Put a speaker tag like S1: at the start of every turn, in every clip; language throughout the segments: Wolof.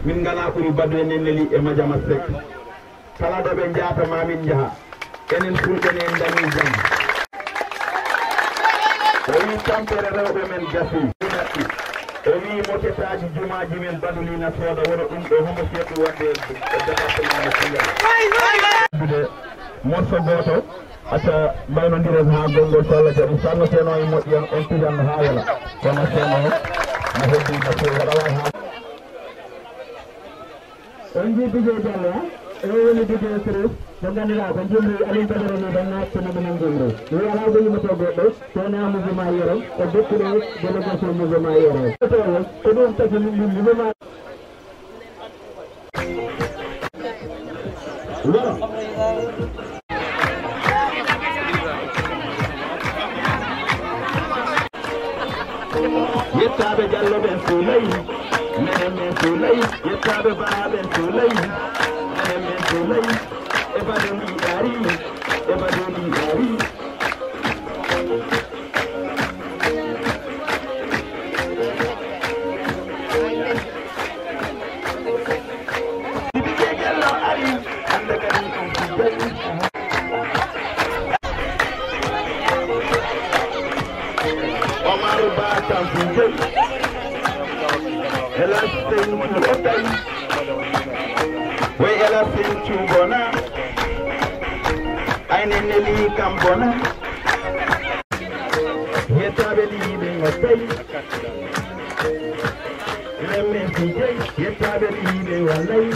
S1: min ngala kuri badde neneli e Madiama Seck kala do be jaata mamin jaha enen fulɓe en dañi jam o wi tampere rewɓe men gasi o wi motetaji jumaji men badulina sooda wona ɗum ɗo homo seeɗu wadde département de morso goto acca mbaynodiren ha gongol so Allah jaɓi sanno seno e moƴƴi on tijanno ha wala kono seno no heddi no fewi waɗa wawi ha on ji Dj Diallo e woni Dj Sirif mo ganduɗa ko jumri Aliou Badara ni ɗon nattino ɗumen jumri wi ala ko yimmoto goɗɗo towna mouvement yero o dokkuɗo délégation mouvement yero ko ɗum tagi mouvement yettaɓe Diallo ɓen Soulaye men Soulaye yettaɓe Ba ɓen Soulaye men Soulaye e badoli ari e badoli ari Diallo ari anda kadi on fudɗi Omar Ba tan fudɗi Elas tem otay way elas tem chubona ayne neli kambona yetabe libe otay lemme fije yetabe libe walay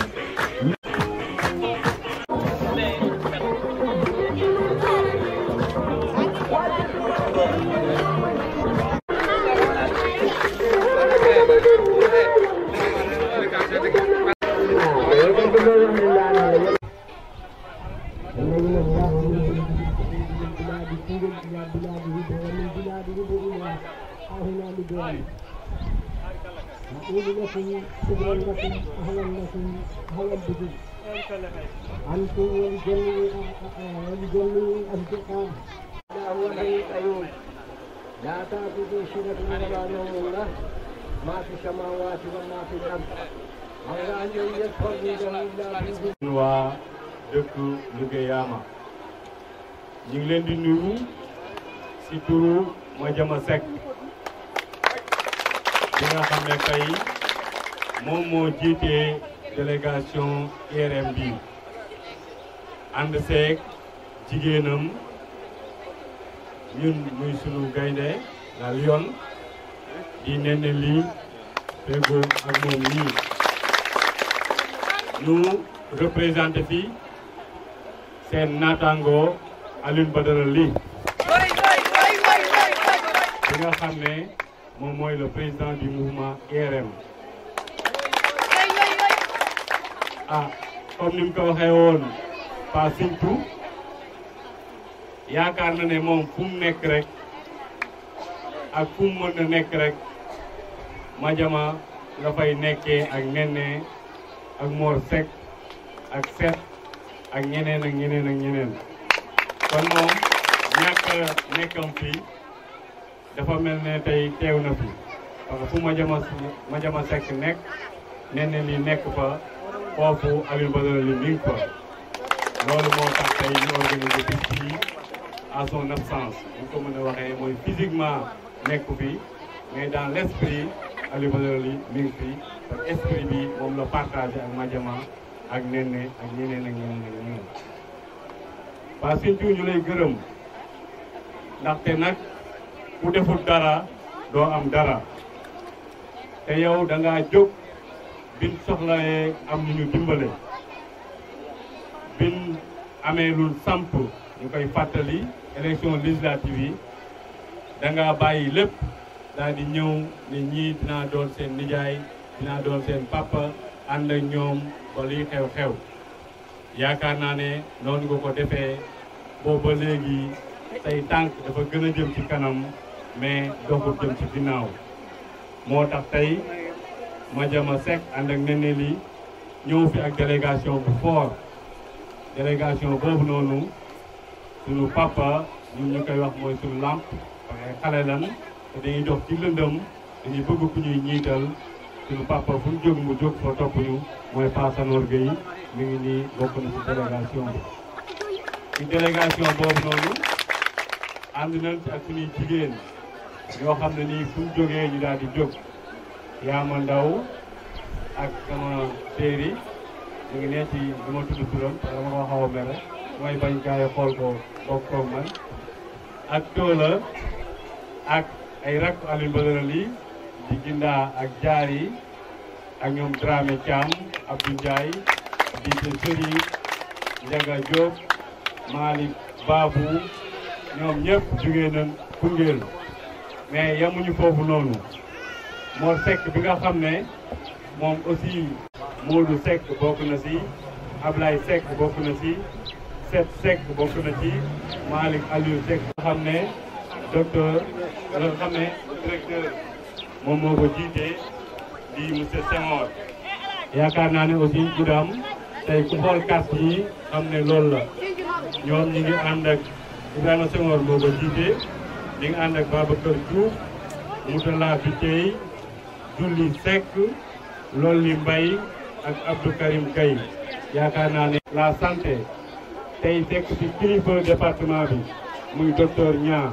S2: waa dëkk Louguéyama ñu ngi leen di nuyu ci turu Madiama Seck bi nga xam ne tey moom moo jiite délégation IRM bi ànd seeg jigéenam ñun muy sunu gaynde la Lion di Néné Ly Pego ak moom nii ñu représenté fi seen naataango Aliou Badara Ly bi nga xam ne moom mooy le président du mouvement IRM comme ni mu ko waxee woon Pa Sinthiou yaakaar na ne moom fu mu nekk rek ak fu mu mën na nekk rek Madiama nga fay nekkee ak Néné ak Mor Seck ak Set ak ñeneen ak ñeneen ak ñeneen kon moom ñàkk nekkam fii dafa mel ne tey teew na fi parce que fu Madiama Seck nekk Néné Ly nekk fa foofu Aliou Badara Ly mi ngi fa loolu moo tax tey ñu organiser bis fii à son absence ñu ko mën a waxee mooy physiquement nekk fi mais dans l' esprit Aliou Badara Ly mi ngi fi parce que esprit bi moom la partagé ak Madiama ak Nene ak ñeneen ak ñeneen ak ñeneen waa Sinthiou ñu lay gërëm ndaxte nag ku deful dara doo am dara te yow da ngaa jóg bin soxlawee am ñu dimbale bin amee lul samp ñu koy fàttali élection législative yi da ngaa bàyyi lépp daal di ñëw ne ñii dinaa doon seen nijaay dinaa doon seen papa ànd ak ñoom ba liy xew-xew yaakaar naa ne noonu nga ko defee booba léegi say tànk dafa gën a jëm ci kanam mais doxul jëm ci ginnaaw moo tax tey Madiama Seck ànd ak Nene Ly ñëw fi ak délégation bu fort délégation boobu noonu suñu papa ñun ñu koy wax mooy suñu lamp parce que xale lan te dañuy dox ci lëndëm dañuy bëgg ku ñuy ñiital suñu papa fu ñu jóg mu jóg fa topp ñu mooy Pa Sanor Gueye mi ngi nii bokk na ci délégation bi ci délégation boobu noonu ànd nañ ci ak suñuy jigéen ñoo xam ne nii fu ñu jógee ñu daal di jóg Yaama Ndaw ak sama séeri ñu ngi ne ci du ma tudd turam parce que dama ko xaw a mere mooy bañ gars yi xool ko bokk koog man ak Toola ak ay rakk Alioune Badara Ly di Ginda ak Jaar yi ak ñoom Dramé Thiam Abdou Ndiaye di Sëri Ndiaga Diop Malick Babou ñoom ñëpp jugee nañ Koungheul mais yemuñu foofu noonu Mor Seck bi nga xam ne moom aussi Modou Seck bokk na ci Ablaye Seck bokk na ci Set Seck bokk na ci Malick Aliou Seck nga xam ne docteur nga xam ne directeur moom moo ko jiite di monsieur Senghor yaakaar naa ne aussi Goudomp tey ku xool carte yi xam ne loolu la ñoom ñi ngi ànd ak Ibrahima Senghor moo ko jiite ñi ngi ànd ak Babacar Diouf Moutala Bitey Julli Seck Lolli Mbaye ak Abdou Karim Gaye yaakaar naa ne la santé tey fekk ci kilifa département bi muy docteur Niang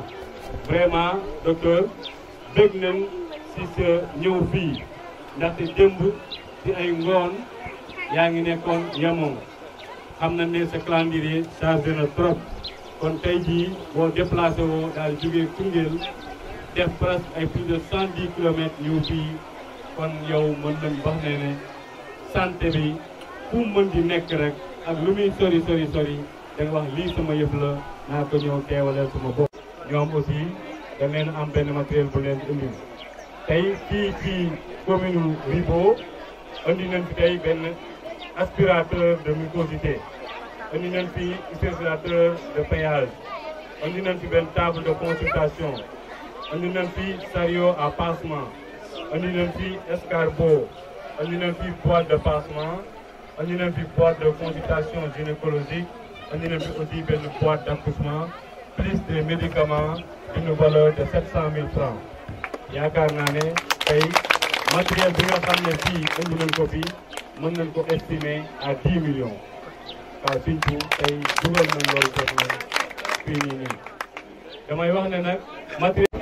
S2: vraiment docteur dégg nañ ci sa ñëw fii ndaxte démb ci ay ngoon yaa ngi nekkoon Yamon xam na ne sa calendrier chargé na trop kon tey jii boo déplacé woo daal jógee Koungheul def presque ay plus de 110 kilomètres ñëw fii kon yow mën nañ wax ne santé bi fu mën di nekk rek ak lu muy sori sori sori da nga wax lii sama yëf la naa ko ñëw teewaleel sama bopp. ñoom aussi da leen am benn matériel bu leen indi tey fii ci commune Ribo indi nañ fi tey benn aspirateur de mucosité indi nañ fi aspirateur de péage indi nañ fi benn table de consultation indi nañ fi chariot à passement indi nañ fi escargot indi nañ fi boîte de passement indi nañ fi boîte de consultation gynécologique indi nañ fi aussi benn boîte d'accouchement plus des médicaments d'une valeur de 700 000 francs yaakaar naa ne tey matériel bi nga xam ne fii indi nañ ko fii mën nañ ko estimer à 10 millions waaw Sinthiou tey dugal nañ loolu foofu na fii nii damay wax ne nag matériel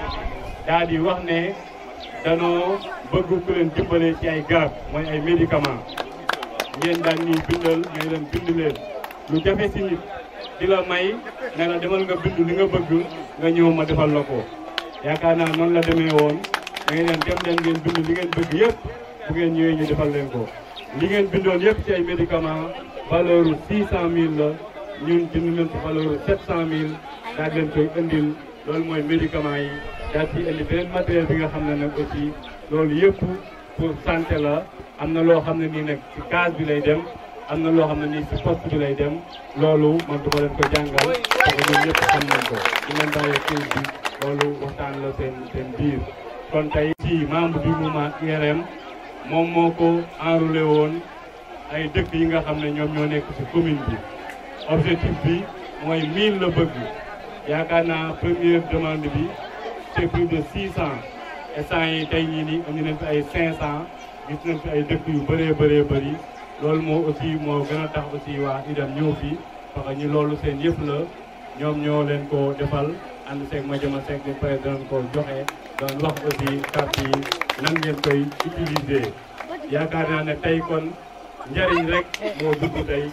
S2: daal di wax ne danoo bëgg ku leen dimbale ci ay garab mooy ay médicaments ngeen daan ñuy bindal ngay leen bind leen lu jafe si nit di la may ne la demal nga bind li nga bëgg nga ñëw ma defal la ko yaakaar naa noonu la demee woon da ngay leen dem leen ngeen bind li ngeen bëgg yëpp bu ngeen ñëwee ñu defal leen ko li ngeen bindoon yëpp ci ay médicaments valeur 600 000 la ñun jënd nañ ci valeur 700 000 daal leen koy indil loolu mooy médicaments yi daal ci indi beneen matériel bi nga xam ne nag aussi loolu yëpp pour santé la am na loo xam ne nii nag ci case bi lay dem am na loo xam ne nii ci poste bi lay dem loolu man duma leen ko jàngal parce que ñun ñëpp xam nañ ko ñu leen bàyyee kii bi loolu waxtaan la seen biir kon tey ci membre du mouvement IRM moom moo ko enrôlé woon ay dëkk yi nga xam ne ñoom ñoo nekk ci commune bi objectif bi mooy 1000 la bëgg yaakaar naa première demande bi c'est plus de 600 instant yi tey ñii nii indi nañ fi ay 500 gis nañ fi ay dëkk yu bëree bëri loolu moo aussi moo gën a tax aussi waa IDEM ñëw fii parce que ñi loolu seen yëf la ñoom ñoo leen ko defal ànd seeg Madiama Seck di président ko joxe doon wax aussi carte yi nan ngeen koy utiliser yaakaar naa ne tey kon njariñ rek moo dugg tey.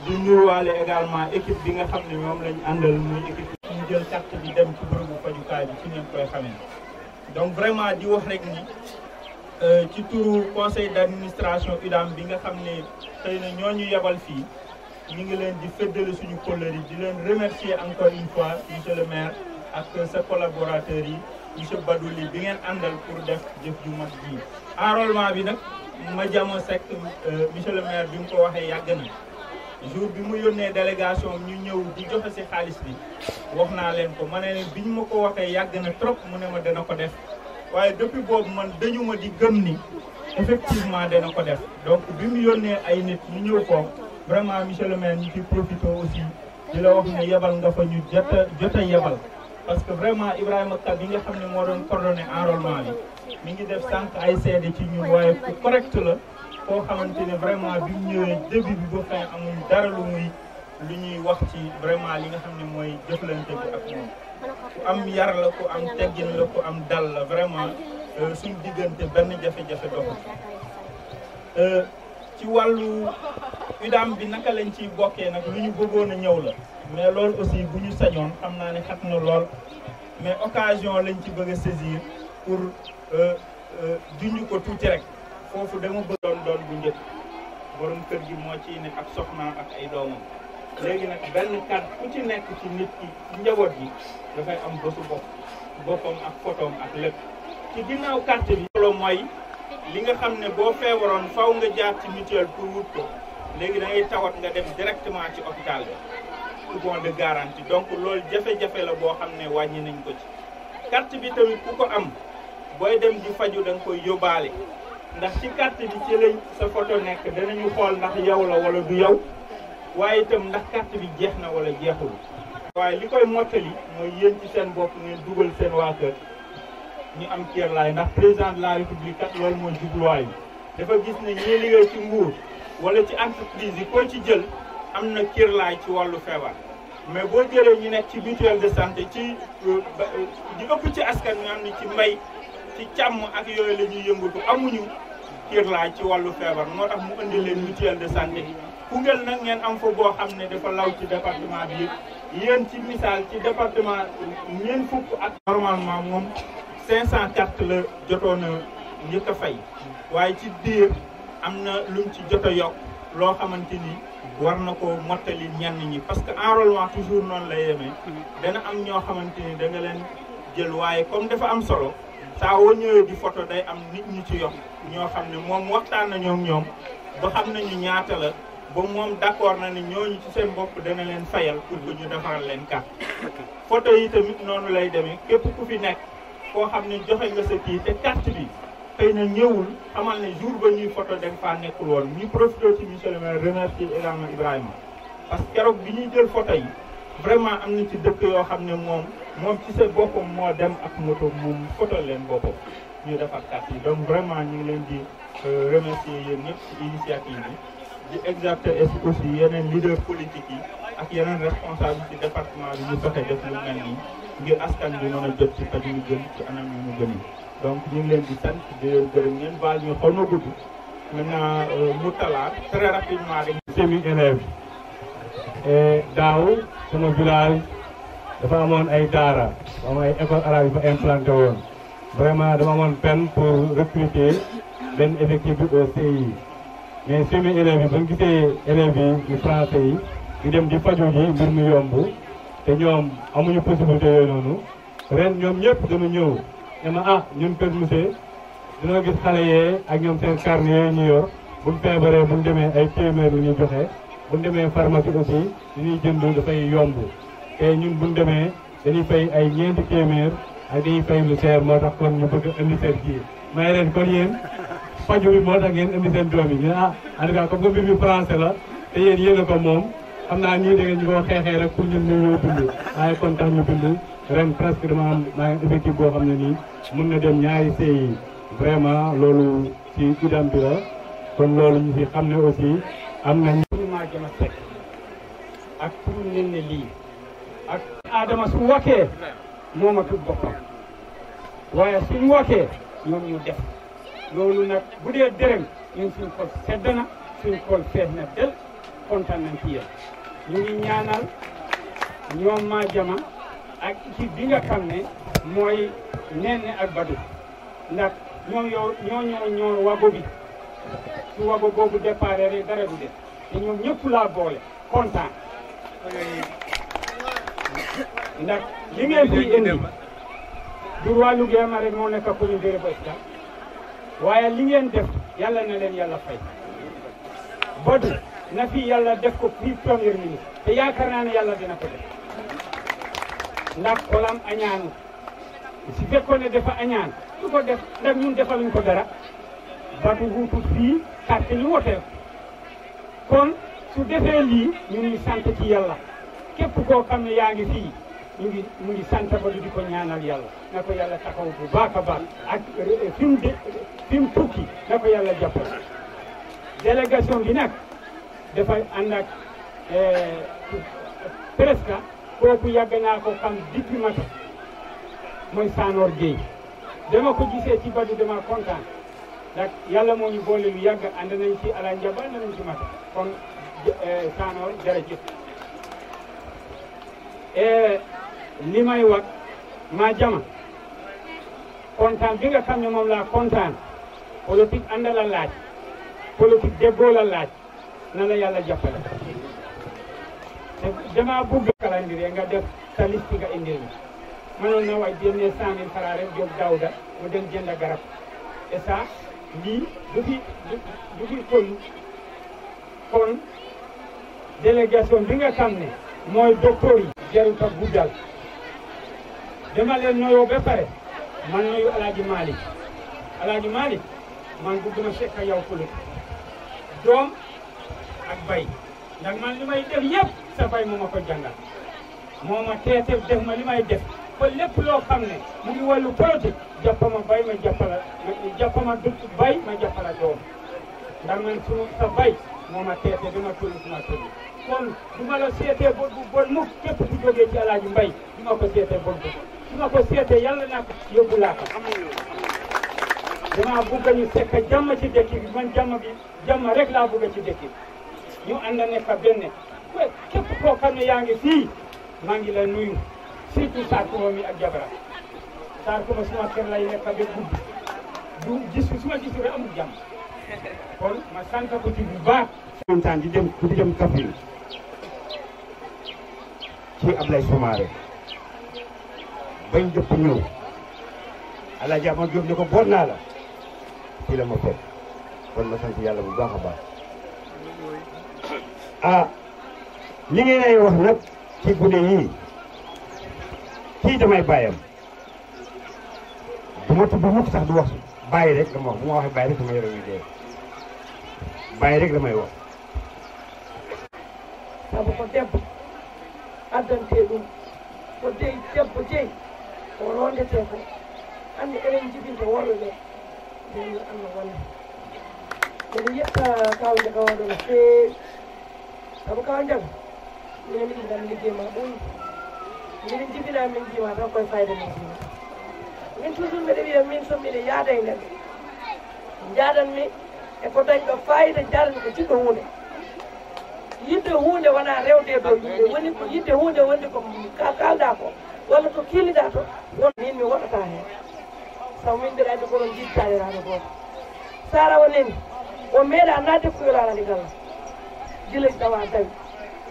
S3: di nuyuwaale également équipe bi nga xam ne ñoom lañ àndal muy équipe ñu jël carte bi dem ci bërëbu fajukaay bi ci ngeen koy xamee donc vraiment di wax rek ni ci turu conseil d'administration UDAM bi nga xam ne xëy na ñoo ñu yebal fii ñu ngi leen di féddale suñu kóllëre yi di leen remercier encore une fois monsieur le maire ak sa collaborateurs yi monsieur Badouli bi ngeen àndal pour def jëf ju mag ji enrôlement bi nag Madiama Seck monsieur le maire bi mu ko waxee yàgg na jour bi mu yónnee délégation ñu ñëw di joxe ci xaalis bi wax naa leen ko ma ne leen bi ñu ma ko waxee yàgg na trop mu ne ma dana ko def waaye depuis boobu man dañu ma di gëm ni effectivement dana ko def donc bi mu yónnee ay nit ñu ñëw foofu vraiment monsieur le maire ñu ci profité aussi di la wax ne yebal nga fa ñu jot a yebal parce que vraiment Ibrahima Ka bi nga xam ne moo doon coordonné enrôlement bi mi ngi def sànq ay seede ci ñun waaye ku correct la koo xamante ne vraiment bi mu ñëwee début bi ba fin amul dara lu ñuy wax ci vraiment li nga xam ne mooy jëflante bi ak moom ku am yar la ku am teggin la ku am dal la vraiment suñu diggante benn jafe-jafe doxul ci wàllu UDAM bi naka lañ ciy bokkee nag lu ñu bëggoon a ñëw la mais loolu aussi bu ñu sañoon xam naa ne xat na lool mais occasion lañ ci bëgg a saisir pour junj ko tuuti rek foofu dama bëggoon doon bu njëkk borom kër gi moo ciy ne ak soxnaam ak ay doomam léegi nag benn carte ku ci nekk ci nit ki ci njaboot gi dafay am bésu boppam ak photom ak lépp ci ginnaaw carte bi loolu mooy li nga xam ne boo feebaroon faw nga jaar ci mutuelle pour wut ko léegi da ngay tawat nga dem directement ci hôpital bi coupon de garantie donc loolu jafe-jafe la boo xam ne wàññi nañ ko ci carte bi tamit ku ko am booy dem di faju da nga koy yóbbaale ndax ci carte bi ci lañ sa photo nekk danañu xool ndax yow la wala du yow waaye itam ndax carte bi jeex na wala jeexul waaye li koy mottali mooy yéen ci seen bopp ngeen dugal seen waa kër ñu am kiirlaay ndax président de la république kat loolu mooy jubluwaay bi dafa gis ne ñi liggéey ci nguur wala ci entreprise yi koo ci jël am na kiirlaay ci wàllu feebar mais boo jëlee ñu nekk ci mutuelle de santé ci di ëpp ci askan ñu am ni ci mbay ci càmm ak yooyu la ñuy yëngatu amuñu kiirlaay ci wàllu feebar moo tax mu indi leen mutuelle de santé Koungheul nag ngeen am fa boo xam ne dafa law ci département bi yëpp yéen ci misaal ci département ñeent fukk ak normalement moom 500 cartes la jotoon a njëkk a fay waaye ci diir am na luñ ci jot a yokk loo xamante ni war na ko mottali ñenn ñi parce que enrôlement toujours noonu lay yemee dana am ñoo xamante ni da nga leen jël waaye comme dafa am solo saa woo ñëwee di photo day am nit ñi ci yokk ñoo xam ne moom waxtaan na ñoom ba xam nañu ñaata la ba moom d'accord na ne ñooñu ci seen bopp dana leen fayal pour que ñu defaral leen carte photo yi tamit noonu lay demee képp ku fi nekk koo xam ne joxe nga sa kii te carte bi xëy na ñëwul xamal ne jour ba ñuy photo da nga faa nekkul woon ñu profité ci monsieur le maire remercier également Ibrahima parce que keroog bi ñuy jël photo yi vraiment am na ci dëkk yoo xam ne moom ci sa boppam moo dem ak moto moom photo leen boppam ñu defar carte yi donc vraiment ñu ngi leen di remercier yéen ñëpp ci initiative bi di exercer aussi yeneen leader politique yi ak yeneen responsable ci département bi ñu fexe def lu mel nii ngir askan bi mën a jot ci paj yu gën ci anam yu mu gën donc ñu ngi leen di sant di leen gërëm ngeen baal ñu xaw na gudd maintenant mu talaat très rapidement rek
S2: semi élèves daaw sama village dafa amoon ay daara am ay école arabe yi fa implanté woon vraiment dama amoon peine pour recruter benn effectif bi au CI mais semi élèves yi ba ñu gisee élèves yi français yi di dem di faju ji mbir mi yomb te ñoom amuñu possibilité yooyu noonu ren ñoom ñëpp dama ñëw ne ma ñun kër monsieur dina gis xale yee ak ñoom seen carnet yooyu ñu yor buñ feebaree buñ demee ay téeméer lu ñuy joxe bu ñu demee pharmacie aussi li ñuy jënd dafay yomb te ñun bu ñu demee dañuy fay ay ñeenti téeméer ak dañuy fay lu seer moo tax kon ñu bëgg a indi seen kii may leen kon yéen faju bi moo tax ngeen indi seen doom yi ñu en tout cas comme que mbir mi français la te yéen a ko moom xam naa ñii da ngeen ñu ko xeexee rek pour ñun ñu ñëw bind waaye kon tax ñu bind ren presque dama am maa ngi effectif boo xam ne nii mun na dem ñaari CI vraiment loolu ci idam bi la kon loolu ñu fi xam ne aussi am nañ
S4: maa jama sekk ak pour nen ne lii ak Adama su waxee moom a tudd boppam waaye suñ waxee ñoom ñu def loolu nag bu dee dërëm ñun suñ xol sedd na suñ xol fees na del kontaan nañ ci yéen ñu ngi ñaanal ñoom maa jama ak équipe bi nga xam ne mooy Nene ak Badou ndax ñoom ñoo wago bi su wago boobu départ rek dara du def te ñoom ñëpp laa boole kontaan ndax li ngeen fi indi du wàllu géema rek moo nekk commune de Rufisque waaye li ngeen def yàlla na leen yàlla fay Badou na fi yàlla def ko fii premier ministre te yaakaar naa ne yàlla dina ko def ndax xolam añaanu si fekkoon ne dafa añaan su ko def ndax ñun defaluñ ko dara Badou wuutut fii carte li woteel kon su defee lii ñu ngi sant ci yàlla képp koo xam ne yaa ngi fii mu ngi sant Badou di ko ñaanal yàlla na ko yàlla taxaw bu baax a baax ak fi mu tukki na ko yàlla jàppale délégation bi nag dafay ànd ak presque kooku yàgg naa ko xam depuis matin mooy Sanor Gueye dama ko gisee ci Badou dama kontaan ndax yàlla moo ñu boole lu yàgg ànd nañ ci ala njaba ànd nañ ci matin kon Sanor jërëjëf li may wax maa jama kontaan bi nga xam ne moom laa kontaan politique ànd la laaj politique déggoo la laaj na la yàlla jàppale dama bëgg calendrier nga def sa liste nga indil ma mënoon na waay génne 100 000 francs rek jóg Daouda mu dem jënd garab et ça lii du fi kon délégation bi nga xam ne mooy docteur yi jarut a guddal dama leen noyoo ba pare man noyu Alaaji Malick man bëgg na fekk yow politique doom ak bay ndax man li may def yëpp sa bay moo ma ko jàngal moo ma teete def ma li may def ba lépp loo xam ne mu ngi wàllu politique jàppama bay ma jàppama bay ma jàppala doom ndax man sa bay moo ma teete dama tollu suma tollu kon du ma la seetee bor bu bon mukk képp ku jógee ci Alaaji Mbay du ma ko seetee bor bu su ma ko seetee yàlla naa ko yóbbu laa ko dama bëgg ñu sekk jàmm ci dëkk bi man jàmm rek laa bëgg ci dëkk bi ñu ànd nekk benn képp koo xam ne yaa ngi fii maa ngi la nuyu surtout Sarkuma mi ak Jabara Sarkuma suma kër lay nekk ba guddi du gis suma gis rek amul jàmm kon ma sant ko ci bu baax. kontaan di dem Kaffrine ci Ablaye Soumaré bañ dëpp ñëw Alaaji Ama Diop ne ko boot naa la fii la ma fekk kon ma sant yàlla bu baax a baax li ngeen ay wax nag ci gune yii kii damay bàyyam du ma tudd mukk sax du wax bàyyi rek la ma wax bu ma waxee bàyyi rek dama yore wi dee bàyyi rek la may wax
S5: sabu ko debbo addante ɗum ko dey debbo jeyi ko rondete ko andi eɗen jibinta worɓe ɓe nden Allah walla mbiɗa yetta kaw Ndiaga waɗo no feewi sabu kaw Ndiaga minen miɗi ngam liggey ma ɓuuri mbiɗa jibina min jiima tan koye fayda min jiima min toujours mbiɗa wiya min so mbiɗa yaada e neɗɗo jaadanmi e ko dañɗo fayida jaadanmi ko jiɗɗo hunde yidde hunde wona rewde dow yimɓe woni ko yidde hunde wonde ko kalɗa ko walla ko kiiliɗa to won min mi woɗɗata hen sabu min mbiɗa andi koɗon jiɗtaniraɗo goto sara woneni o meeɗa nadde kuyolaraɗe galla gilaji ɗawa dawi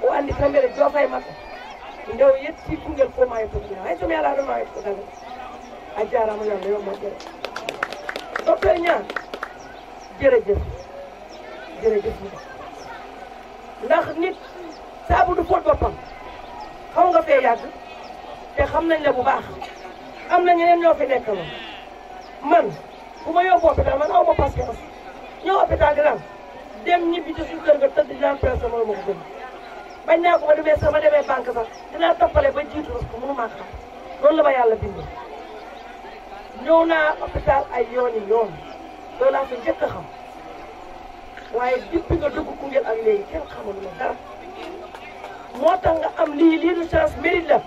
S5: o andi kamɓere joofa e maɓɓe nde o yetti kungel fof ma yettoɗina hay somi ala ɗo ma yetto daga a jarama yo Allah yo moƴƴere docteur Niang jërëjëf ndax nit fee yàgg te xam nañ la bu baax am na ñeneen ñoo fi nekk la man bu ma yóbbu hôpital man aw ma patience ñëw hôpital di dem ñibbi ci suñu kër ga tëdd dinaa presse ma ko gën bañ naa ko ma demee sama demee banque sax dinaa toppale ba jiitu parce que mënu maa xam loolu la ma yàlla bindee ñëw naa hôpital ay yoon loolu laa fi njëkk a xam waaye depuis nga dugg Koungheul ak léegi kenn xamul la dara moo tax nga am lii du chance mérite la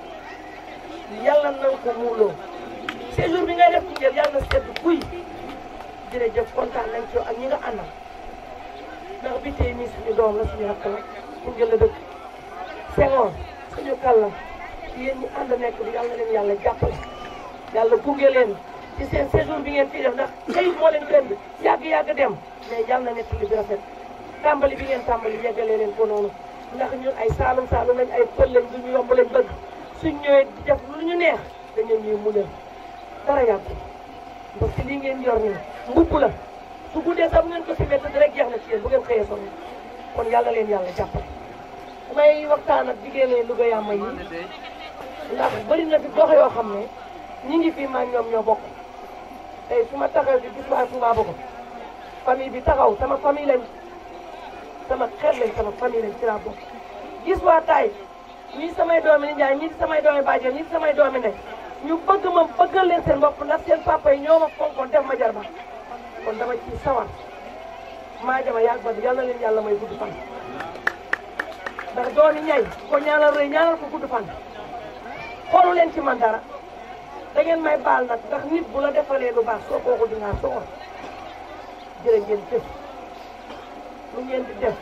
S5: yàlla na nga ko muuloo séjour bi ngay def Koungheul yàlla na sedd guy jërëjëf kontaan nañ ci yow ak ñi nga àndal ndax bi tey nii suñu doom la suñu rakk la Koungheul la dëkk Senghor suñu kàll la yéen ñi ànd nekk bi yàlla na leen yàlla jàppale yàlla gunge leen ci seen séjour bi ngeen fii def ndax tey moo leen gën yàgg dem mais yàlla na nekk li bi rafet tàmbali bi ngeen tàmbali yeggalee leen ko noonu ndax ñun ay saalum lañ ay pël lañ du ñu yomb lañ bëgg suñ ñëwee di def lu ñu neex dañu ñuy muñal dara yàgg parce que lii ngeen yor nii mbubb la su guddee sax bu ngeen ko si métti rek jeex na ci yéen bu ngeen xëyee sonn kon yàlla leen yàlla jàppale may waxtaan ak jigéen Louga Yama yi ndax bëri na fi gox yoo xam ne ñi ngi fii maa ñoom ñoo bokk tey su ma taxaw di gis waa Touba Bogo famille bi taxaw sama famille lañ sama xeet lañ sama famille lañ ci laa bokk gis waa Taïf ñii samay doomi nijaay ñii samay doomi bàjjen ñii samay doomi ne ñu bëgg ma bëggal leen seen bopp ndax seen papa yi ñoo ma fonkoon def ma jarba kon dama ci sawar maa jama yàgg ba yàlla leen yàlla may gudd fan ndax dooni ñay ko ñaanal rëy ñaanal ko gudd fan xoolu leen ci man dara da ngeen may baal nag ndax nit bu la defalee lu baax soo kooku dinaa soxor jërë ngeen jëf lu ngeen di def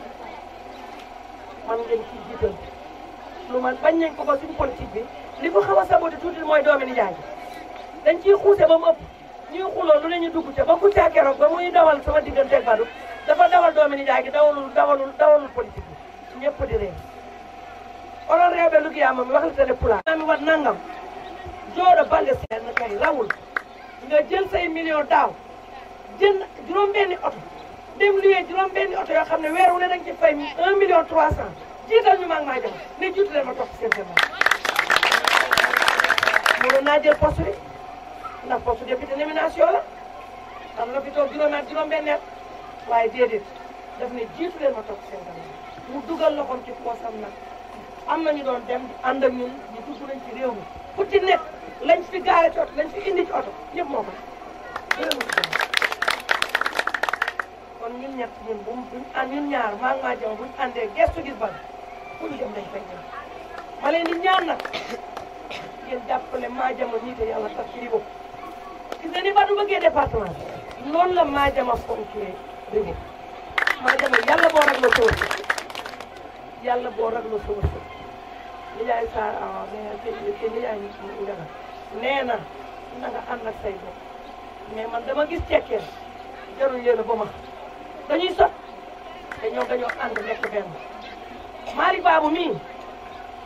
S5: man ngeen ci jiital lu man bañ nañ ko ba suñu politique bi li ko xaw a saboté tuuti mooy doomi nijaay dañ ciy xuuse ba mu ëpp ñuy xuloo lu ne ñu dugg ca ba ku caa keroog ba muy dawal sama diggante ak Badou dafa dawal doomi nijaay gi dawalul politique bi ñëpp di réew onon rewɓe Louga Yama mi waxlatane pulaar mi wat nangam jooɗo balɗe seeɗa kadi rawul nga jël say million daaw jënd juróom-benni oto dem luyee juróom-benni oto yoo xam ne weer wu ne dañ ci fay 1 million 300 jiital ñu maa jama ne jiitu leen ma topp seen débat mënoon naa jël poste bi ndax poste député nomination la am na fi toog juróom-benni at waaye déedéet daf ne jiitu leen ma topp seen débat mu dugal loxoom ci poosam nag am nañu doon dem di ànd ak ñun ñu dugg nañ ci réew mi fu ci nekk lañ fi gaare ci oto lañ fi indi ci oto ñëpp moo ko kon ñun ñett ñun ñaar maa ngi maa jama buñu àndee gestu gis ban fu ñu dem dañ fay ñëw ma leen di ñaan nag ngeen jàppale maa jama nii te yàlla tax ci Ribo gis nga ni ba du bëggee département loolu la maa jama fonkee Ribo maa jama yàlla boo rag la sowar yàlla boo rag la sowar nijaay Sarr awa te nijaay Ndiaga nee na nga ànd ak say bopp mais man dama gis cekkeen jarul yéen ba ma dañuy sot te ñoom dañoo ànd nekk benn Malick Babou mii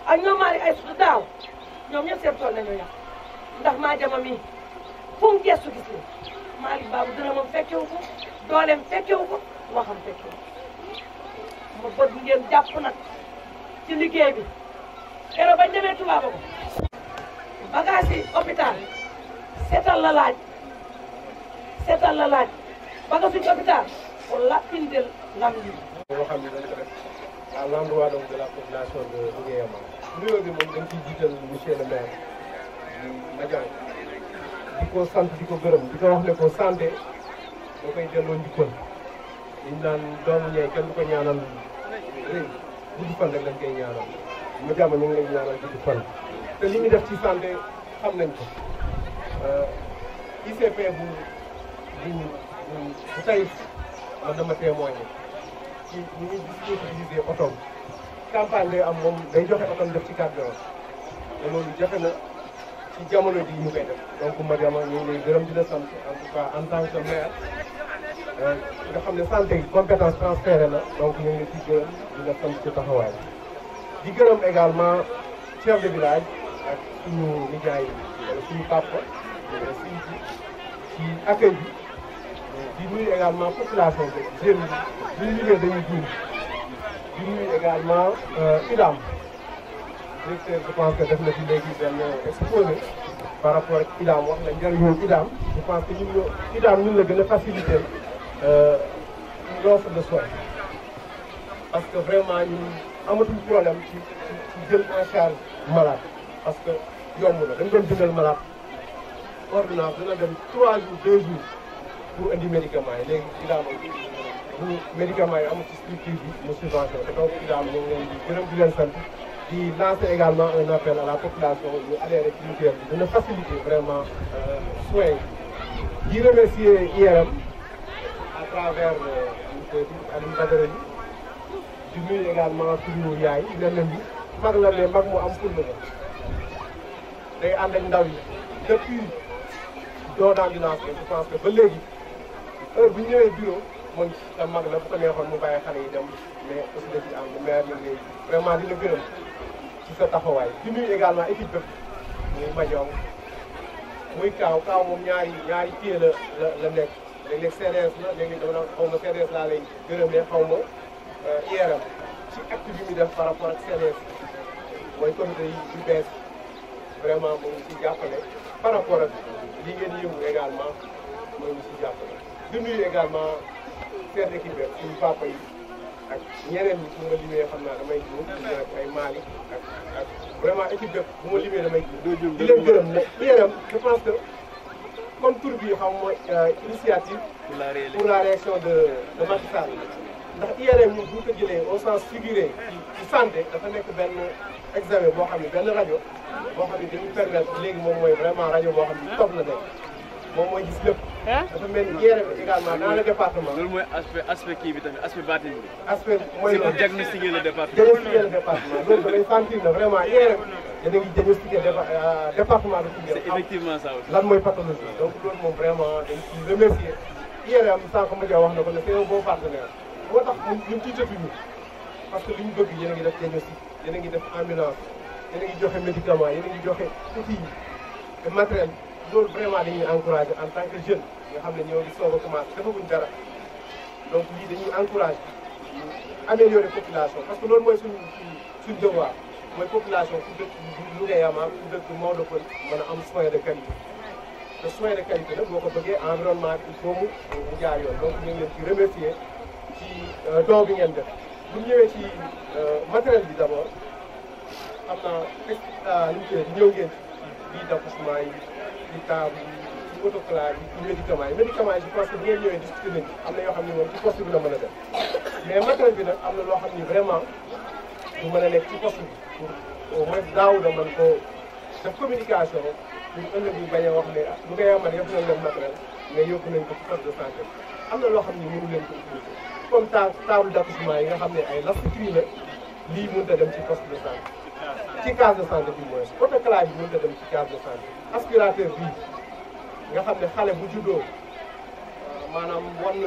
S5: ak ñoom Malick ay sutu daaw ñoom ñëpp seen tool nañoo yàq ndax maa jama mii fu mu gestu gis leen Malick Babou dërëmam fekkewu ko dooleem fekkewu ko waxam fekkewu ko ma bëgg ngeen jàpp nag ci liggéey bi ero bañ demee Touba Bogo bagage yi hôpital seetal la laaj bagage yi hôpital wala indil lam yi
S6: yoo xam ne dañ ko def à l'endroit donc de la population de Louga Yama nuyoo bi moom dañ ciy jiital monsieur le maire di Madiang di ko sant di ko gërëm di ko wax ne ko santé boo koy delloo njukkal liñ naan doomu ñeey kenn du ko ñaanal rëy gudd fan rek lañ koy ñaanal Madiang ñu ngi lay ñaanal gudd fan te li ñu def ci santé xam nañ ko ICP bu Taïf man dama témoigné ci ñu ngi utiliser oto campagne day am moom day joxe otom def ci carburant te loolu jafe na ci jamono ji ñu koy def donc Mariama ñu ngi lay gërëm di la sant en tout cas en tant que maire nga xam ne santé compétence transférée la donc ñu ngi ci gërëm di la sant ci taxawaay di gërëm également chef de village ak suñu nijaay wala suñu papa ci accueil bi di nuyu également population bi jeunes yi ñu liggéey dañuy dund di nuyu également UDAM directeur je pense que def na fi léegi benn exposé par rapport ak IDAM wax na njëriñu IDAM je pense que IDAM ñun la gën a faciliter l'offre de soins parce que vraiment ñun amatuñ problème ci jël en charge malade parce que yomb na dañ doon bindal malade ordonnance dina dem 3 jours 2 jours pour indi médicaments yi léegi IDAM bu médicaments yi amul ci structure bi mu subvention te donc IDAM ñu ngi leen di gërëm di leen sant di lancer également un appel à la population ñu adhéré ci mutuelle bi dina faciliter vraiment soins yi di remercier IRM à travers Aliou Badara di nuyu également suñu yaay leneen bi mag la mais mag mu am fulla la day ànd ak ndaw yi depuis doo d'ambulance je pense que ba léegi heure bu ñu ñëwee bureau moom sa mag la bu ko neexoon mu bàyyi xale yi dem mais aussi da ci am maire ñu ngi vraiment di la gërëm ci sa taxawaay di nuyu également équipe bépp muy Madiong muy Kaaw moom ñaari pied la nekk léeg-léeg CDS la léegi dama xaw ma CDS laa lay gërëmee xaw ma IRM ci acte bi muy def par rapport ak CDS mooy comité yi yu bees vraiment mu ngi ci jàppale par rapport ak li ngeen yëngu également mu ngi ci jàppale di nuyu également seen équipe suñu papa yi ak ñeneen ñi su ma limee xam naa damay jiw ak ay Mali ak vraiment équipe bépp bu ma limee damay jiw di leen gërëm ne IRM je pense que comme tur bi xam mooy initiative pour la réaction de Macky Sall ndax IRM ñun bu ñu ko jëlee au sens figuré ci santé dafa nekk benn examen boo xam ne benn rajo boo xam ne dañuy permettre léegi moom mooy vraiment rajo boo xam ne top la nekk moom mooy gis lépp. dafa mel ni IRM également dans le département.
S7: loolu mooy aspect kii bi tamit aspect baatin bi.
S6: aspect mooy
S7: pour diagnostiquer le département.
S6: diagnostiquer le département loolu da ngay sentir na vraiment IRM dana ngi diagnostiquer département de Koungheul.
S7: c'est effectivement ça aussi.
S6: lan mooy pathologie donc loolu moom vraiment dañ ciy remercier IRM sànq ma wax na ko ne c'est un bon partenaire moo tax ñun tiitatuñu parce que li ñu bëgg yéen a ngi def diagnostic yéen a ngi def ambulance yéen a ngi joxe médicament yéen a ngi joxe outils yi matériel loolu vraiment dañuy encouragé en tant que jeune nga xam ne ñoo ngi soog a commencé defaguñ dara donc lii dañuy encouragé ñu améliorer population parce que loolu mooy suñ devoir mooy population ku dëkk Louga Yama ku dëkk Maodo Pël mën a am soin de qualité te soin de qualité nag boo ko bëggee environnement il faut mu jaar yoon donc ñu ngi leen ci remercier ci don bi ngeen def bu ñu ñëwee ci matériel bi d' abord xam naa li ñu ñëw ngeen ci d'accouchement yi ci table yi ci autoclave yi ci médicaments yi je pense que bu ngeen ñëwee discuté nañ am na yoo xam ne moom ci poste bi la mën a def mais matériel bi nag am na loo xam ni vraiment du mën a nekk ci poste bi pour au moins daaw da mën koo def communication pour ëllëg ñu bañ a wax ne lu ngay amal yëpp nañ leen matériel mais yóbbu nañ ko ci poste de santé am na loo xam ni mënu leen ko utiliser comme table d'accouchement yi nga xam ne ay lastiquerie la lii mënut a dem ci poste de santé ci case de santé bi mooy autoclave bi mënut a dem ci case de santé aspirateur bii nga xam ne xale bu juddoo maanaam wan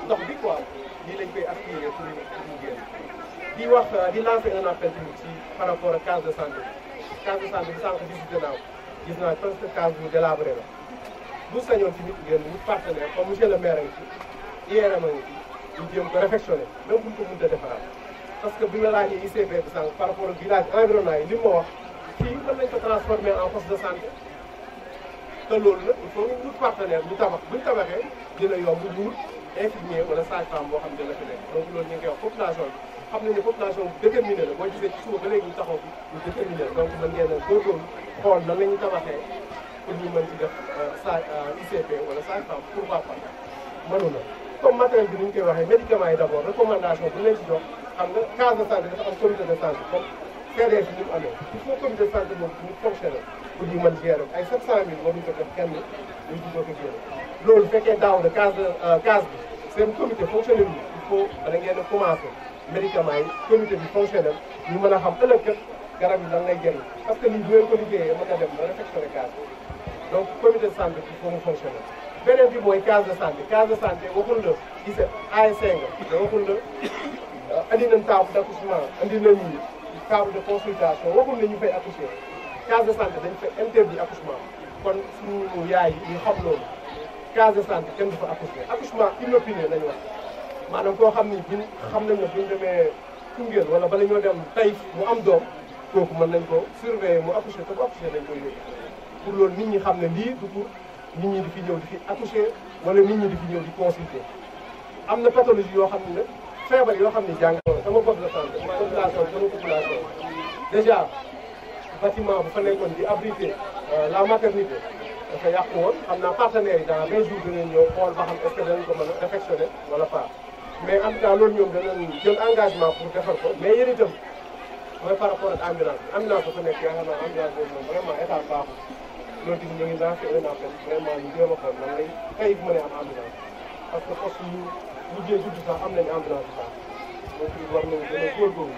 S6: ndox bi quoi lii lañ koy aspirer pour mu génn di wax di lancer un appel ci par rapport ak case de santé bi sànq visité naa gis naa presque case bu délabré la bu sañoon ci nit ngeen ñu partenaire comme monsieur le maire a ngi ci IRM a ngi ci ñu jéem ko réfectionné même buñ ko mënut a defaraat parce que bi ma laajee ICP bi sànq par rapport ak village environnant yi li ma wax fii mën nañ ko transformer en poste de santé te loolu nag il faut ñu wut partenaire ñu tabax buñ tabaxee dina yomb ñu wut infirmier wala sage-femme boo xam ne dina fi nekk donc loolu ñu ngi koy wax population bi xam nañ ne population bu déterminée la boo gisee ci suba ba léegi ñu taxaw fi ñu déterminé la donc mën ngeen a góorgóorlu xool nan la ñuy tabaxee pour ñu mën ci def ICP wala sage-femme pourquoi pas mënu na comme matériel bi ni ñu koy waxee médicaments yi d' abord recommandation bu leen ci jox xam nga case de santé dafa am comité de santé comme CDS bi ni mu amee il faut comité de santé boobu ñu fonctionné pour ñu mën gérer ay 700000 waruñu ko def kenn ñu ci doog a génne loolu bu fekkee daaw de case bi seen comité fonctionné bi il faut bala ngeen a commencé médicaments yi comité bi fonctionné ñu mën a xam ëllëg kat garab yi lan lay jëriñ parce que lii bu ngeen ko liggéeyee mën na dem ba réfectionné case bi donc comité de santé il faut mu fonctionné beneen bi mooy case de santé waxul la ICP ASC nga te waxul la andi nañ table d'accouchement andi nañu table de consultation waxul la ñu fay accoucher case de santé dañ fay interdit accouchement kon suñu yaay yi ñu xam loolu case de santé kenn du fa accouchement inopiné nañu wax maanaam koo xam ni buñ xam nañ ne buñ demee Koungheul wala bala ñoo dem Taïf mu am doom kooku mën nañ ko surveiller mu accoucher te bu accoucher dañ koy yóbbu pour loolu nit ñi xam ne lii du pour nit ñi di fi ñëw di fi accoucher wala nit ñi di fi ñëw di consulter. am na pathologie yoo xam ne nag feebar yoo xam ne jàng sama poste de santé population déjà bâtiment bu fa nekkoon di abriter la maternité dafa yàqu woon xam naa partenaires yi dans 20 jours dinañ ñëw xool ba xam est-ce que danañ ko mën a réfectionner wala pas mais en tout cas loolu ñoom danañ jël engagement pour defar ko mais yéen itam mooy par rapport ak ambulance bi ambulance dafa nekk yaakaar naa ambulance boobu moom vraiment état baaxul loolu tamit ñu ngi lancé un appel vraiment ñu jéem a xool nan lay tey mën a am ambulance parce que poste yu mujjee judd sax am nañu ambulance bu baax donc war nañu gën a góorgóorlu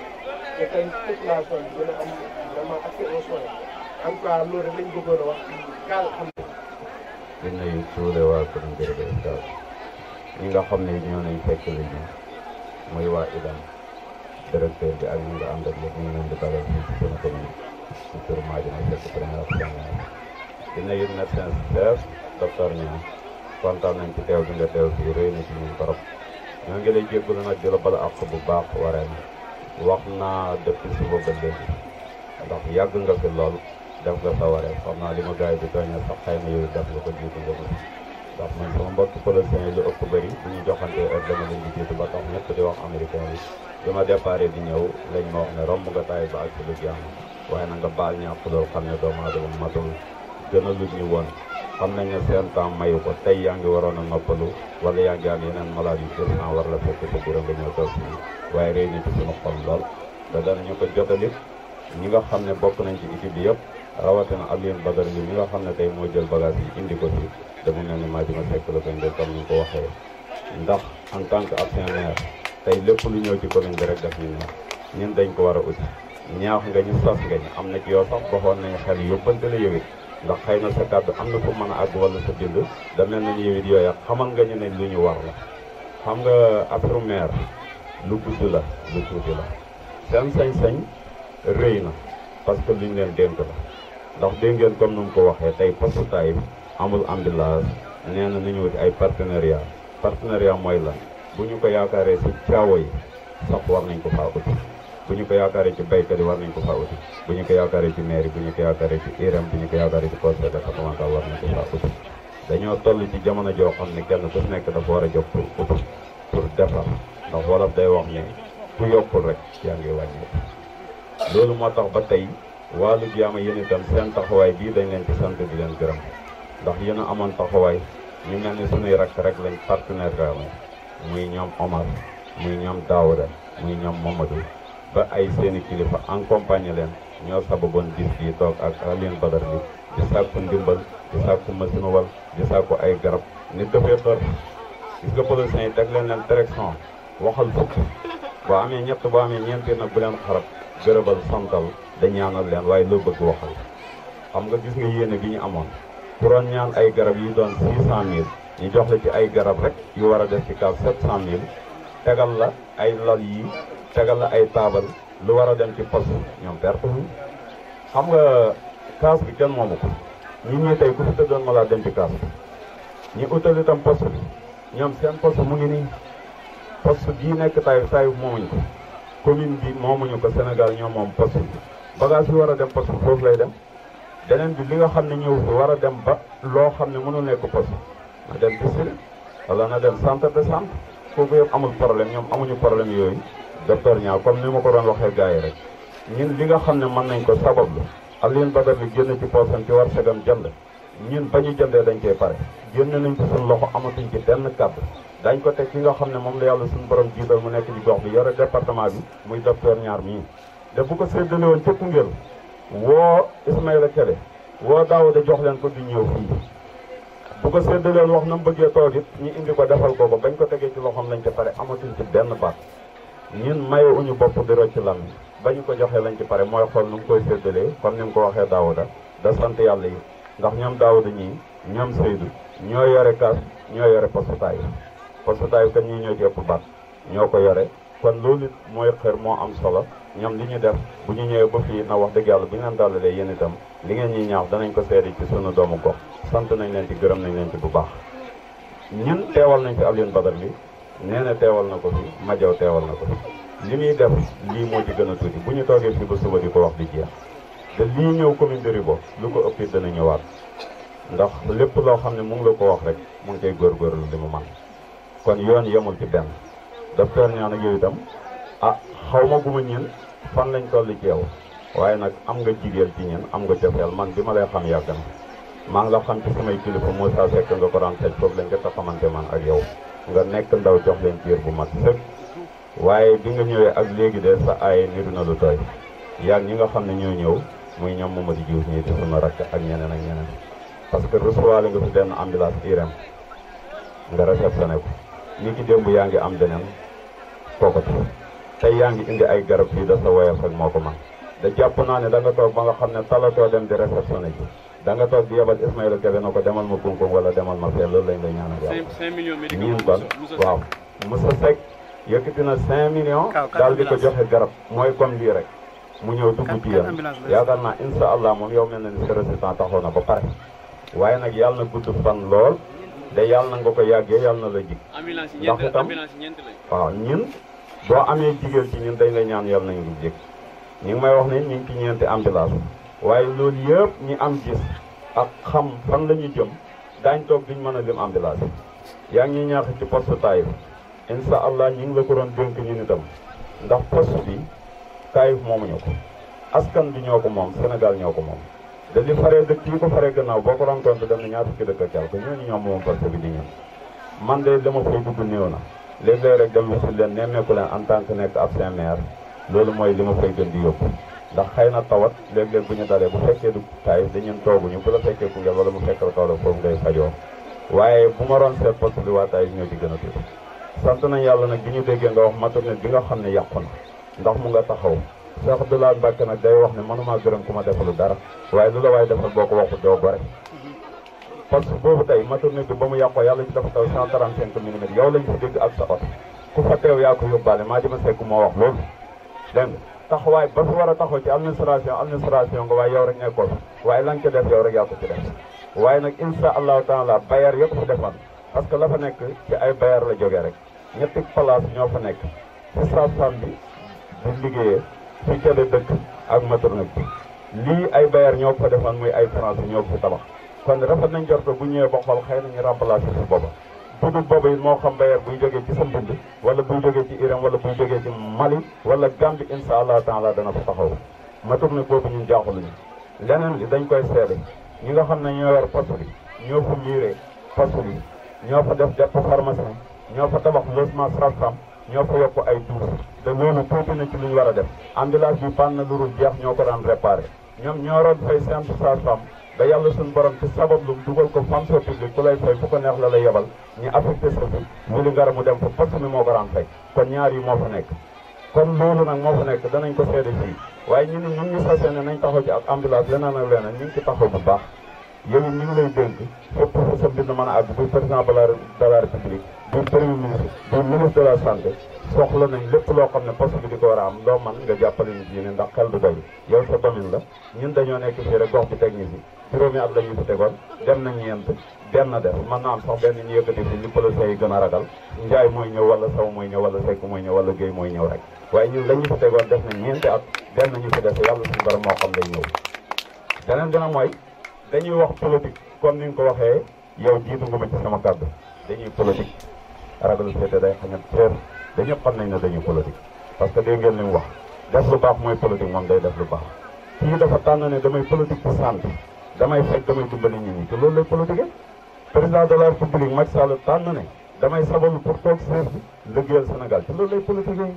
S6: te tey population bi gën a am vraiment accès aux soins en tout cas loolu rek lañ bëggoon a wax ci gaal xam ne.
S8: di nuyu suule waa Kër Ndiaye Escale ñi nga xam ne ñoo nañ fekk léegi muy waa IDAM directeur bi ak ñi nga àndal yëpp ñu ngi leen di dalal fii ci sunu commune ci tur Madina Seck première première di nuyu médecin chef docteur Niang kontaan nañ ci teew bi nga teew fii rëy na ci ñun trop ñoo ngi lay jéggalu nag di la bala àq bu baax waree na wax naa depuis suba ba léegi ndax yàgg nga fi lool def nga sa waree xam naa li ma gars yi di tooñee sax xëy na yow def nga ko jiitu nga ko ndax man sama mbokk policiers yi lu ëpp bëri bu ñu joxante heure dama leen di jiitu ba tax ñëpp di wax américain yi bi ma déparé di ñëw lañ ma wax ne romb nga taay ba ak si lu jàmm waaye na nga baal ñàkk loolu xam ne doomu aadama matul gën a lu ñu woon xam nañ ne seen temps mayu ko tey yaa ngi waroon a noppalu wala yaa ngi am yeneen malade yu gës naa war la fekk sa bureau nga ñëw toog fii waaye rëy na ci suñu xol lool te danañu ko jotali ñi nga xam ne bokk nañ ci équipe bi yëpp rawatina Alioune Badara bi mi nga xam ne tey moo jël bagage yi indi ko fii dama mel ni Madina Seck la koy ndel comme ni nga ko waxee ndax en tant que actionnaire tey lépp lu ñëw ci commune bi rek daf ñu neex ñun dañ ko war a uti ñaax nga ñu sas nga ñu am na ci yoo sax waxoon nañu xel yóbbante la yowit ndax xëy na sa kàddu am na fu mën a àgg wala sa bind da mel nañu yowit yooya xamal nga ñu ne lu ñu war la xam nga affaire maire lu gudd la lu tuuti la seen sañ-sañ rëy na parce que luñ leen dénk la ndax dégg ngeen comme nu mu ko waxee tey poste Taïf amul ambulance nee na nañu wuti ay partenariat mooy lan bu ñu ko yaakaaree ci caawa yi sax war nañ ko faa uti bu ñu ko yaakaaree ci baykat yi war nañ ko faa uti bu ñu ko yaakaaree ci mairie bu ñu ko yaakaaree ci IRM bu ñu ko yaakaaree ci conseil départemental war nañ ko faa uti dañoo toll ci jamono joo xam ne kenn ku nekk dafa war a jóg pour uti pour defar ndax wolof day wax ne ku yokkul rek yaa ngi wàññeeku loolu moo tax ba tey wàllu jaama yéen itam seen taxawaay bii dañ leen ci sant di leen gërëm ndax yéen a amoon taxawaay ñu mel ni suñuy rakk rek lañ partenaire gaama muy ñoom Omar muy ñoom Daouda muy ñoom Mamadou ba ay seeni kilifa accompagné leen ñoo sababoon bis bii toog ak Alioune Badara bi di sàkku ndimbal di sàkku machine wal di sàkku ay garab nit dafay xër gis nga policiers yi teg leen direction waxal fukk boo amee ñett boo amee ñeenti nag bu leen xarab gërëbal santal da ñaanal leen waaye loo bëgg waxal xam nga gis nga yéene bi ñu amoon puroon ñaan ay garab yi doon 600 000 ñu jox la ci ay garab rek yu war a def ci kaw 700 000 tegal la ay lal yi tegal la ay taabal lu war a dem ci poste ñoom perte wu xam nga kaas bi kenn moomu ko ñi ñuy tey ku fi tëddoon ma laa dem ci kaas bi ñi utal itam poste bi ñoom seen poste mu ngi nii poste bii nekk Taïf moomuñu ko commune bi moomuñu ko Sénégal ñoom moom poste bi bagage bi war a dem poste bi foofu lay dem beneen bi li nga xam ne ñëw fi war a dem ba loo xam ne mënul nekk poste na dem district wala na dem centre de santé foofu yëpp amul problème ñoom amuñu problème yooyu docteur Niang comme ni ma ko doon waxee gars yi rek ñun li nga xam ne mën nañ ko sabablu Alioune Badara bi génn ci poosam ci war segam jënd ñun ba ñu jëndee dañ koy pare génn nañ ci suñu loxo amatuñ ci benn kàddu dañ ko teg ki nga xam ne moom la yàlla suñu borom jiital mu nekk ci gox bi yore département bi muy docteur Niang mii te bu ko séddale woon ca Koungheul woo Ismaïla Kébé woo Daouda jox leen ko di ñëw fii bu ko séddaleen wax na mu bëggee toog it ñu indi ko defal ko bañ ko tegee ci loxoom lañ ca pare amatuñ ci benn baat ñun maye uñu bopp di rocc lam bañu ko joxee lañ ci pare mooy xool nu mu koy séddalee comme ni mu ko waxee Daouda da sant yàlla yi ndax ñoom Daouda ñii ñoom Seydou ñoo yore kaas ñoo yore poste Taïf kan ñii ñoo ci ëpp baat ñoo ko yore kon loolu mooy xër moo am solo ñoom li ñu def bu ñu ñëwee ba fii na wax dëgg yàlla bu ñu leen dalalee yéen itam li ngeen ñuy ñaax danañ ko seede ci sunu doomu gox sant nañ leen ci gërëm nañ leen ci bu baax ñun teewal nañ fi Alioune Badara bi nee na teewal na ko fi Madiaw teewal na ko fi li muy def lii moo ci gën a tuuti bu ñu toogee fii ba suba di ko wax di jeex te lii ñëw commune de Ribo lu ko ëpp dana ñëwaat ndax lépp loo xam ne mu ngi la ko wax rek mu ngi koy góorgóorlu li mu man kon yoon yemul ci benn docteur ñaan ak yow itam ah xaw ma guma ñin fan lañ toll ci yow waaye nag am nga jigéen ci ñin am nga cofeel man bi ma lay xam yàgg na maa ngi la xam ci samay kilifa Moussa Seck nga ko daan teg foofu lañ ko xamante man ak yow nga nekk ndaw jox leen ciir bu mat sëkk waaye bi nga ñëwee ak léegi de sa ay niru na lu tooy yaa ñi nga xam ne ñoo ñëw muy ñoom Mamadou Diouf ñii te suma rakk ak ñeneen ak ñeneen parce que recevoir nga fi benn ambulance IREM nga réceptionné ko ni ki démb yaa ngi am beneen kookatu tey yaa ngi indi ay garab fii da sa woyof rek moo ko man da jàpp naa ne da nga toog ba nga xam ne talatoo dem di réceptionné ji da nga toog di yebal Ismaïla Kébé na ko demal ma kunkung wala demal ma fee loolu lañ lay ñaanal yàlla
S7: 5 millions
S8: ñiin kon waaw Moussa Seck yëkkati na 5 millions daal di ko joxe garab mooy comme lii rek mu ñëw dugg ci yéen yaakaar naa insha allah moom yow mel na ni sa résistant taxaw na ba pare waaye nag yàlla na gudd fan lool de yàlla na nga ko yàggee yàlla na la jig ndax itam waaw ñun boo amee jigéen ci ñun dañ la ñaan yàlla nañu jég ñi ngi may wax ne ñu ngi ci ñeenti ambulance waaye loolu yëpp ñi am gis ak xam fan la ñu jëm daañ toog duñ mën a lim ambulance yaa ngi ñuy ñaax ci poste Taïf insha allah ñi ngi la ko doon dénk ñun itam ndax poste bi Taïf moomuñu ko askan bi ñoo ko moom Sénégal ñoo ko moom da li faree dëkk yi ko faree gannaaw boo ko rencontré dem na ñaar fukki dëkk ak quelque ñooñu ñoom moom poste bi di ñun man de dama fay dugg néew na léeg-léeg rek dem si leen nemmeeku leen en tant que nekk ab seen maire loolu mooy li ma fay gën di yóbbu ndax xëy na tawat léeg-léeg bu ñu dalee bu fekkee du Taïf dañu tooguñu bu la fekkee Koungheul wala mu fekk la kaw la foofu ngay fajoo waaye bu ma roon seet poste bi waa Taïf ñoo ci gën a tuuti sant nañ yàlla nag bi ñu déggee nga wax maternité bi nga xam ne yàqu na ndax mu nga taxaw Cheikh Abdoulaye Mbacke nag day wax ne mënumaa gërëm ku ma defalu dara waaye lu la waaye defal boo ko waxu doo gore parce que boobu tey maternité bi ba mu yàqoo yàlla ci dafa taw 135 millimètres yow lañ fi dégg ak sa oto ku fa teew yaa ko yóbbaale maa jëma sekk moo wax loolu dégg nga taxawaay ba fi war a taxaw ci administration nga waaye yow rek nekkoo fi waaye lan ca def yow rek yaa ko ci def waaye nag insha allahu taala bayar yëpp fi defoon parce que la fa nekk ci ay bayar la jógee rek ñetti place ñoo fa nekk ci sage-femme bi di liggéeyee ci télé dëkk ak maternité bi lii ay bayar ñoo ko fa defoon muy ay français ñoo ko fi tabax kon rafet nañ jorto bu ñëwee ba xool xëy nañu remplacer si booba budul booba it moo xam bayar buy jógee ci sa mbind wala buy jógee ci Iran wala buy jógee ci Mali wala Gambie insha allah taala dana fa taxaw maternité boobu ñun jaaxuluñu leneen li dañ koy seede ñi nga xam ne ñoo yor poste bi ñoo fa miiree poste bi ñoo fa def def pharmacien ñoo fa tabax logement sage-femme ñoo fa yokk ay douze te loolu tuuti na ci lu ñu war a def ambulance bi panne na lurul jeex ñoo ko daan réparé ñoom ñoo roon fay simple sage-femme ba yàlla suñu borom ci sabab lu dugal ko fonction publique ku lay fay fu ko neex la lay yebal ñu affecté sa bi wuli ngara mu dem fa poste mi moo ko daan fay kon ñaar yi moo fa nekk kon loolu nag moo fa nekk danañ ko seede fii waaye ñu ñu sasee ne nañ taxaw ci ak ambulance leneen ak leneen ñu ngi ci taxaw bu baax yow ñu ngi lay dénk fépp fu sa mbind mën a àgg buy président de la république buy premier ministre buy ministre de la santé soxla nañ lépp loo xam ne poste bi di ko war a am loo man nga jàppale ñu ci ndax xel du doy yow sa domaine la ñun dañoo nekk fii rek gox bi technique bi juróomi at la ñu fi tegoon dem na ñeent benn def mën naa am sax benn ñu yëkkati fi li policiers yi gën a ragal Njaay mooy ñëw wala Saw mooy ñëw wala Seck mooy ñëw wala Guèye mooy ñëw rek waaye ñun la ñu fi tegoon def na ñeenti at benn ñu fi def yàlla suñu borom moo xam lay ñëw beneen dina mooy dañuy wax politique comme ni nga ko waxee yow jiitu nga ma ci sama kàddu dañuy politique ragal féete day xañat féer dañëpp xam nañ ne dañuy politique parce que dégg ngeen li mu wax def lu baax mooy politique moom day def lu baax kii dafa tànn ne damay politique ci santé damay fekk damay dimbali nit ñi te loolu lay politique président de la république Macky Sall tànn ne damay sabalu pour toog siège bi liggéeyal Sénégal te loolu lay politique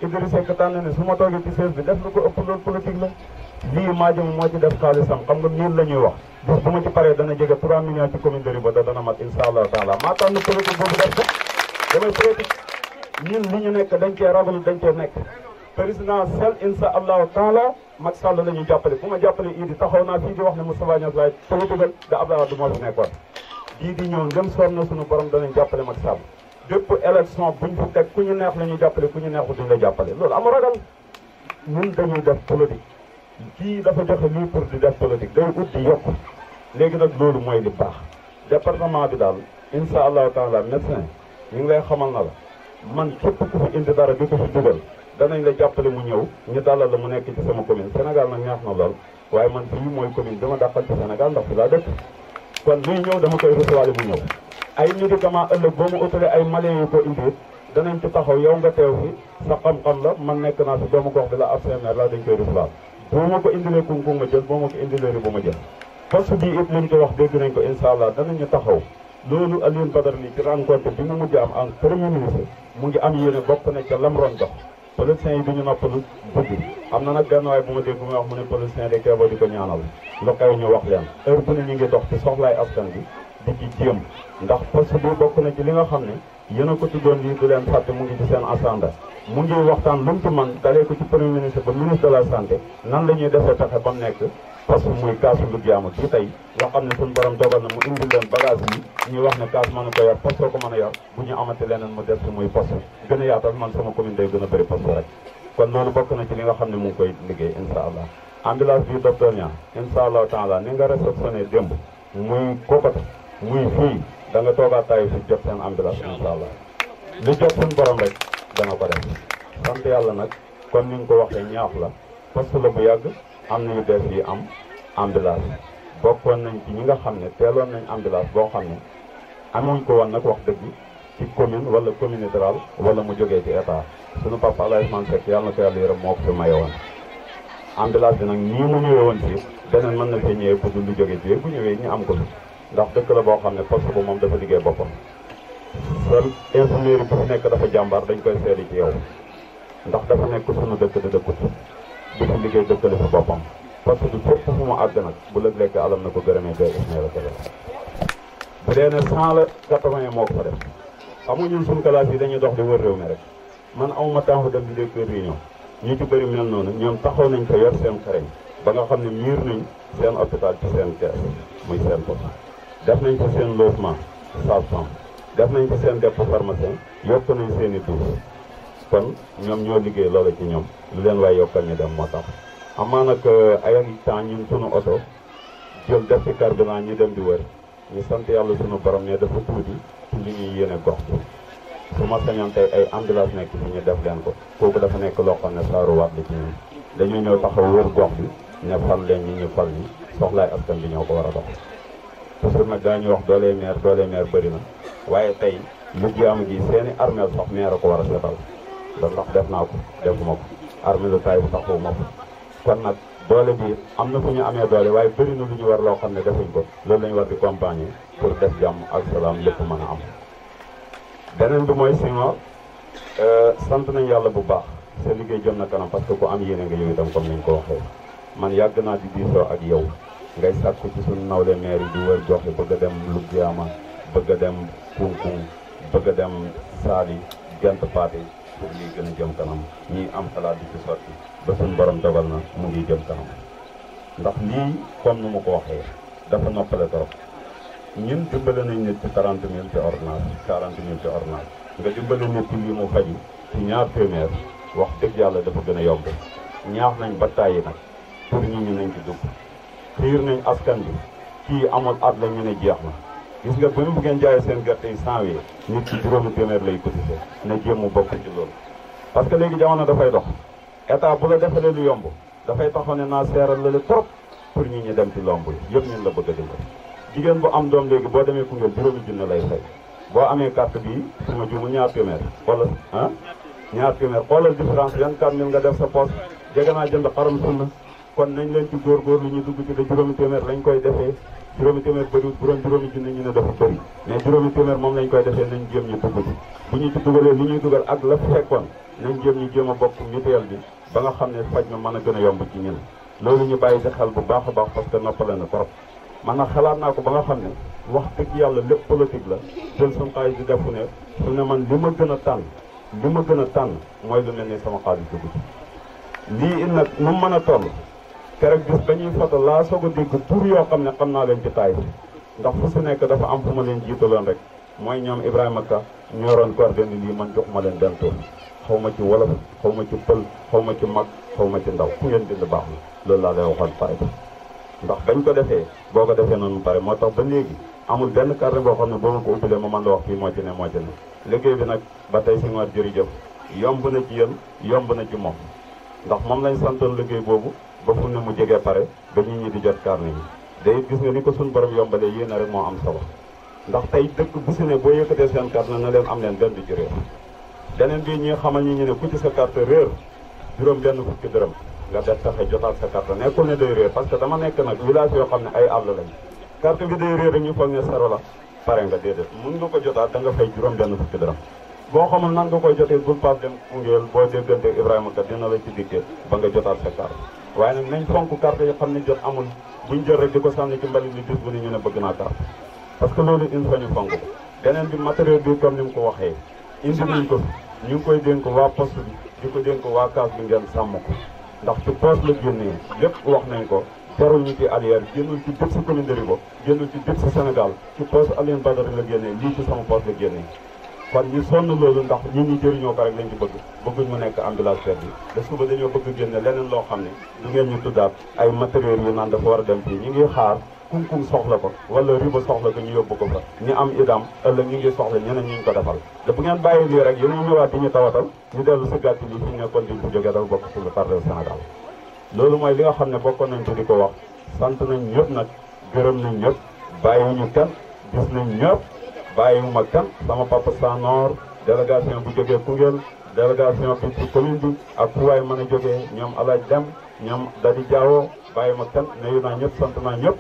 S8: Idrissa Seck tànn ne su ma toogee ci siège bi def lu ko ëpp loolu politique la lii maa jëm moo ci def xaalisam xam nga miin la ñuy wax bis bu ma ci paree dana jege 3 millions ci commune de Ribo dana mat insha allah taala maa tànn politique boobu def ko damay politique ñun li ñu nekk dañ cee ragalu dañ cee nekk présidentiel insha allahu taala Macky Sall la ñuy jàppale bu ma jàppale Idi taxaw naa fii di wax ne Moustapha Niasse laay politigal da Abdoulaye Wade moo fi nekkoon bii di ñëw ngëm soom na suñu borom danañ jàppale Macky Sall bépp élection buñ fi teg ku ñu neex la ñuy jàppale ku ñu neexu duñ la jàppale loolu amu ragal ñun dañuy def politique kii dafa joxe lii pour di def politique day ut di yokk léegi nag loolu mooy li baax département bi daal insha allahu taala médecin ñu ngi lay xamal na la man képp ku fi indi dara di ko fi dugal danañ la jàppale mu ñëw ñu dalal la mu nekk ci sama commune Sénégal nag neex na lool waaye man fii mooy commune dama dàqal ci Sénégal ndax fi laa dëkk kon luy ñëw dama koy recevoir mu ñëw ay médicament ëllëg boo mu utalee ay malien yu ko indi danañ ci taxaw yow nga teew fi sa xam-xam la man nekk naa fi doomu gox bi la APMR la dañ koy recevoir boo ma ko indilee kunku ma jël boo ma ko indilee ribu ma jël poste bi it liñ ko wax dégg nañ ko incha allah danañu taxaw loolu Alioune Badara Ly ci rencontre bi mu mujj am en premier ministre mu ngi am yéene bokk na ca lam ron dox politiciens yi duñu noppalu guddi am na nag benn waay bu ma dégg muy wax mu ne politicien de keeboo di ko ñaanal lu xew ñu wax leen heure bu ne ñu ngi dox ci soxlaay askan bi di ci jéem ndax poste bi bokk na ci li nga xam ne yéen a ko tuddoon lii du leen fàtte mu ngi ci seen agenda mu ngi waxtaan lu mu ci man dalee ko ci premier ministre ba ministre de la santé nan la ñuy defee pexe ba mu nekk parce que muy kaasu lu jaamu ci tey nga xam ne suñu borom dogal na mu indi leen bagage yi ñuy wax ne kaas mënu ko yor poste ko mën a yor bu ñu amati leneen mu def si muy poste gën a yaatal man sama commune day gën a bëri poste rek kon loolu bokk na ci li nga xam ne mu ngi koy liggéey incha allah ambulance bi docteur Niang incha allah taala ni nga réceptionné démb muy kookata muy fii da nga toogaat taay fi jot seen ambulance incha allah li jot suñu borom rek dana ko def sant yàlla nag comme ni nga ko waxee ñaax la poste la bu yàgg am na yu bees yi am ambulance bokkoon nañ ci ñi nga xam ne teeloon nañ ambulance boo xam ne amuñ ko woon nag wax dëgg ci commune wala communauté rurale wala mu jógee ci état suñu papa Alaye Ousmane Seck yàlla na ko yàlla yërëm moo ko fi maye woon ambulance bi nag nii mu ñëwee woon fii beneen mën na fee ñëwee pour lu jógee fii bu ñëwee ñu am ko fi ndax dëkk la boo xam ne poste bu moom dafa liggéey boppam sa infirmière bu fi nekk dafa jàmbaar dañ koy seedi ci yow ndax dafa nekk suñu dëkk di dëkkut di fi liggéey dëkkale fi boppam parce que fépp fu mu àgg nag bu lëg lekk alam na ko gërëmee day isne la ko def bu dee ne 100 la 80 moo ko fa def xamu ñun suñu classe yi dañuy dox di wër réew mi rek man awma temps dem di dégg réunion ñu ci bëri mel noonu ñoom taxaw nañ ko yor seen xareñ ba nga xam ne miir nañ seen hôpital ci seen kees muy seen poste def nañ ci seen logement sage-femme def nañ ci seen dépôt pharmacien yokk nañ seen i tuur kon ñoom ñoo liggéey loolu ci ñoom lu leen waay yokkal ñu dem moo tax amaa nag ay temps ñun sunu oto jël def ci carburant ñu dem di wër ñu sant yàlla sunu borom ne dafa tuuti ci li ñuy yéene gox bi su ma sañoon tey ay ambulance nekk fi ñu def leen ko kooku dafa nekk loo xam ne saaru waat li ci ñun dañuy ñëw taxaw wër gox bi ne fal leen ñi ñu fal ñi soxlaay askan bi ñoo ko war a dox toujours nag daañuy wax doolee maire bëri na waaye tey lu jaamu gi seeni armeel sax maire a ko war a seetal da ndax def naa ko defuma ko armée lu taay bu taxaw ma ko kon nag doole bi am na fu ñu amee doole waaye bëri na lu ñu war loo xam ne defuñ ko loolu lañu war di compagnie pour def jàmm ak salaam lépp mën a am beneen bi mooy sinon sant nañ yàlla bu baax sa liggéey jëm na kanam parce que ku am yéene nga yow itam comme niñ ko waxee man yàgg naa di diisoo ak yow ngay sàkku ci suñu nawle maire yi di wër gox yi bëgg a dem Lougiama bëgg a dem Kunkung bëgg a dem Saali Gent Paate pour lii gën a jëm kanam ñii am xalaat di ci sotti ba suñu borom dogal na mu ngi jëm kanam ndax lii comme nu ma ko waxee dafa noppale trop ñun dimbale nañ nit ci 40 000 ci ordonnance 40 000 ci ordonnance nga dimbale nit ci lii mu faju ci ñaar téeméer wax dëgg yàlla dafa gën a yomb ñaax nañ ba tàyyi nag pour ñu nañ ci dugg xiir nañ askan bi kii amul at la ñu ne jeex na gis nga bu ñu bëggeen jaayee seen gerte yi 100 wi nit ci juróomi téeméer lay cotisé na jéem mu bokk ci loolu parce que léegi jamono dafay dox état bu la defalee lu yomb dafay taxaw ne naa seeral la trop pour ñi ñu dem ci lomb yi yëpp ñun la bëgg a dimbali jigéen bu am doom léegi boo demee Koungheul juróomi junne lay fay boo amee carte bi su ma jumu ñaar téeméer wala ñaar téeméer xoolal différence 24000 nga def sa poche jege naa jënd xaram sunna kon nañ leen ci góorgóorlu ñu dugg ci de juróomi téeméer lañ koy defee juróomi téeméer bëriwul bu doon juróomi junne ñu ne dafa bëri mais juróomi téeméer moom lañ koy defee nañ jéem ñu dugg ci bu ñu ci dugalee li ñuy dugal ak la fekkoon nañ jéem a bokk mutuelle bi ba nga xam ne faj ma mën a gën a yomb ci ñun loolu ñu bàyyi ci xel bu baax a baax parce que noppale na trop man nag xalaat naa ko ba nga xam ne wax dëgg yàlla lépp politique la jël suñu xaalis di defu ne su ne man li ma gën a tànn mooy lu mel ni sama xaalis dugg ci lii it nag nu mën a toll keroog gis ba ñuy foto laa soog a dégg tur yoo xam ne xam naa leen ci taay ndax fu su nekk dafa am fu ma leen jiitaloon rek mooy ñoom Ibrahima Ka ñoroon coordonné lii man jox ma leen benn tur xaw ma ci wolof xaw ma ci pël xaw ma ci mag xaw ma ci ndaw fu ngeen bind baax na loolu laa lay waxoon pare ndax bañ ko defee boo ko defee noonu pare moo tax ba léegi amul benn carnet boo xam ne boo ma ko ubbilee ma mën la wax fii moo ci ne liggéey bi nag ba tey si ngoor jërëjëf yomb na ci yéen yomb na ci moom ndax moom lañ santoon liggéey boobu ba fu ne mu jegee pare ba nit ñi di jot carnet yi day gis nga ni ko suñu borom yombalee yéen rek moo am solo ndax tey dëkk bu si ne boo yëkkatee seen carte na leen am leen benn du ci réer beneen bi ñi xamal ñi ñu ne ku ci sa carte réer juróom benn fukki dërëm nga def fexe jotaat sa carte nekkul ne day réer parce que dama nekk nag village yoo xam ne ay àll lañ carte bi day réer ñu foog ne sero la pare nga déedéet mun nga ko jotaat da nga fay juróom benn fukki dërëm boo xamul nan nga koy jotee bul paas dem Koungheul boo déggante Ibrahima kat dina la ci dikkee ba nga jotaat sa carte waaye nag nañ fonk carte yi xam ne jot amul buñ jël rek di ko sànni ci mbalit bi bis bu ne ñu ne bëgg naa carte parce que loolu il faut ñu fonk ko beneen bi matériel bi comme ni mu ko waxee indi nañ ko ñu ngi koy dénk waa poste bi di ko dénk waa kaas bi ngeen sàmm ko ndax ci poste la génnee lépp wax nañ ko jarul ñu ci Alière génnul ci bépp si commune de Ribo génnul ci bépp si Sénégal ci poste Alioune Badara la génnee lii ci sama poste la génnee kon ñu sonn loolu ndax ñi ñi jëriñoo ko rek lañ ci bëgguñ mu nekk ambulance bi de suba dañoo bëgg génne leneen loo xam ne du ngeen ñu tuddaat ay matériels yu naan dafa war a dem fii ñu ngi xaar kum soxla ko wala Ribo soxla ko ñu yóbbu ko fa ñu am idam ëllëg ñu ngi soxla ñeneen ñu ko defal te bu ngeen bàyyi lii rek yéen ñu ñëwaat di ñu tawatal ñu dellu si gàtt lii fi ñu nekkoon di bu jógee dafa bokk sur le parti Sénégal loolu mooy li nga xam ne bokkoon nañ ci di ko wax sant nañ ñëpp nag gërëm nañ ñëpp bàyyiwuñu kenn gis nañ ñëpp bàyyiwuma kenn sama papa Sanor délégation bu jógee Koungheul délégation bi ci commune bi ak fu waay mën a jógee ñoom Alaaj Dem ñoom Dadi Diawo bàyyiwuma kenn nuyu naa ñëpp sant naa ñëpp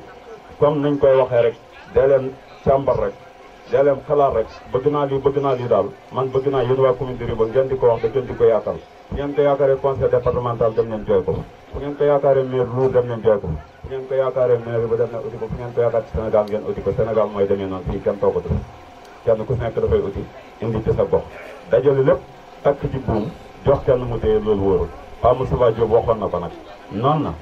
S8: comme nañ koy waxee rek dee leen càmbar rek dee leen xalaat rek bëgg naa lii daal man bëgg naa yéen waa commune de Ribo ngeen di ko wax da ngeen di ko yaatal fu ngeen ko yaakaaree conseil départemental dem leen jooy ko fu ngeen ko yaakaaree maire Lour dem leen jooy ko fu ngeen ko yaakaaree maire ba dem leen uti ko fu ngeen ko yaakaar ci Sénégal ngeen uti ko Sénégal mooy demee noonu fii kenn toogatu kenn ku nekk dafay uti indi ci sa gox dajale lépp takk ci buum jox kenn mu téye loolu wóorul Pa Moustapha Diop waxoon na ko nag noonu na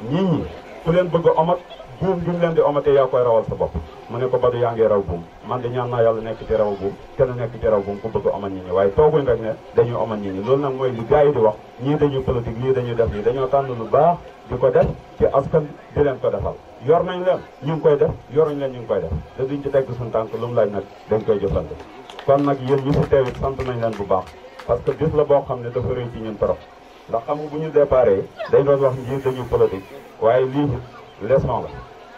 S8: nit ñi ku leen bëgg a omat buum bi mu leen di omatee yaa koy rawal sa bopp mu ne ko Badou yaa ngi raw buum man de ñaan naa yàlla nekk ci raw buum kenn nekk ci raw buum ku bëgg omat nit ñi waaye tooguñ rek ne dañuy omat nit ñi loolu nag mooy li gars yi di wax ñii dañuy politique lii dañuy def lii dañoo tànn lu baax di ko def ci askan di leen ko defal yor nañ leen ñu ngi koy def yoruñ leen ñu ngi koy def te duñ ci tegg suñu tànk lu mu laaj nag dañ koy jëflante kon nag yéen ñu fi teewit sant nañ leen bu baax parce que bis la boo xam ne dafa rëy ci ñun trop ndax xam nga bu ñu déparé dañ doon wax ngir dañu politique waaye lii leçon la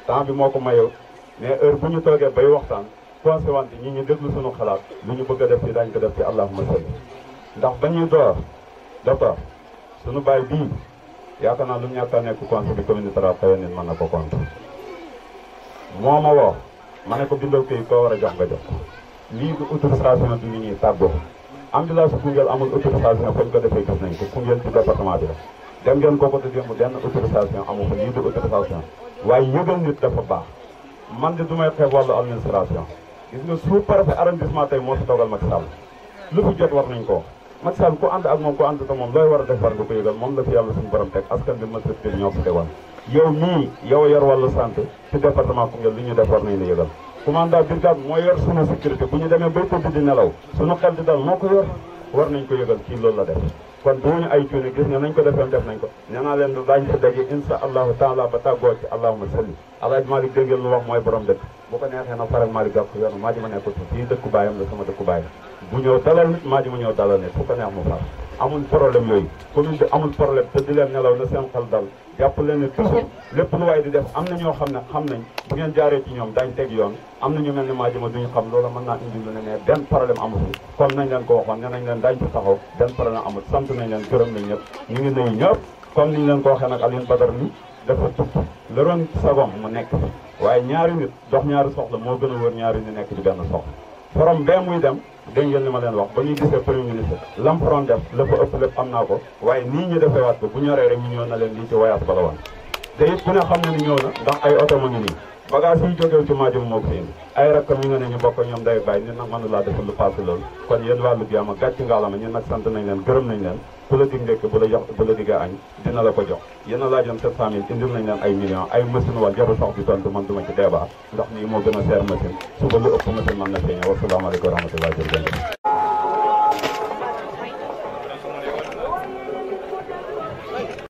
S8: temps bi moo ko mayoo mais heure bu ñu toogee bay waxtaan conséquence ñi ñu déglu suñu xalaat lu ñu bëgg a def ci dañ ko def ci allahumma salli ndax ba ñuy door docteur suñu baay bii yaakaar naa lu ñàkk a nekk conseil bi communautaire xëy nit mën na ko compte moo ma woo ma ne ko bindal këy koo war a jox nga jox lii du autorisation du ñu ñuy tàggoo ambulance Koungheul amul autorisation fañ ko defee gis nañ ko Koungheul ci département bi la dem ngeen kooku te démb benn autorisation amu fa lii du autorisation waaye yëgal nit dafa baax man de du may xeeb wàllu administration gis nga sous-préfet arrondissement tey moo fi toogal Macky Sall lu fi jot war nañ ko Macky Sall ku ànd ak moom ku ànd te moom looy war a def war nga ko yëgal moom la fi yàlla suñu borom teg askan bi masrëtbil ñoo fi tegoon yow nii yow yor wàllu santé ci département Koungheul li ñu def war nañ la yëgal commandant brigade moo yor sunu sécurité bu ñu demee bay tëdd di nelaw sunu xel di dal moo ko yor war nañ ko yëgal kii loolu la def kon duñu ay cuune gis nga nañ ko defee def nañ ko nee naa leen daañu fi daje insha allahu taala ba tàggoo ci allahumma salli Alaaji Malick dégg ngeen lu wax mooy borom dëkk bu ko neexee na faral Malick Gakou yoonu maa ji ma nekkul fii dëkku baayam la sama dëkku baayam bu ñëw dalal nit maa ji ma ñëw dalal nit fu ko neex mu far amul problème yooyu commune bi amul problème te di leen nelaw na seen xel dal jàpp leen ne toujours lépp lu waay di def am na ñoo xam ne xam nañ bu ngeen jaaree ci ñoom daañ teg yoon am na ñu mel ne maa ji ma duñu xam loola mën naa indi lu ne mais benn problème amul fi comme nañ leen ko waxoon ne nañ leen daañ fi taxaw benn problème amul sant nañ leen gërëm nañ ñëpp ñu ngi nuyu ñëpp comme niñ leen ko waxee nag Alioune Badara ni dafa tukki la doon sagom mu nekk fi waaye ñaari nit dox ñaari soxla moo gën a wër ñaari nit nekk ci benn soxla forom bee muy dem dégg ngeen li ma leen wax ba ñuy gisee premier ministre lam faroon def la fa ëpp lépp am naa ko waaye nii ñu defee waat ko bu ñoree rek ñu ñëw na leen lii ci wayaat bala woon te it ku ne xam ne ni ñëw na ndax ay oto ma ngi nii bagage yi jógew ci maajum moo ko fi indi ay rakkam yi nga ne ñu bokk ñoom day bàyyi nit nag mënu laa defal lu passé loolu kon yéen wàllu bi ama gàcc ngaalama ñun nag sant nañ leen gërëm nañ leen ku la dig ndekk bu la diggee añ dina la ko jox yéen a laajoon 700 000 indil nañ leen ay millions ay machine wal jaru sax di tontu man duma ci débat ndax nii moo gën a seer machine suba lu ëpp machine man na feeñe wasalaamaaleykum wa rahmatulah jërëjëf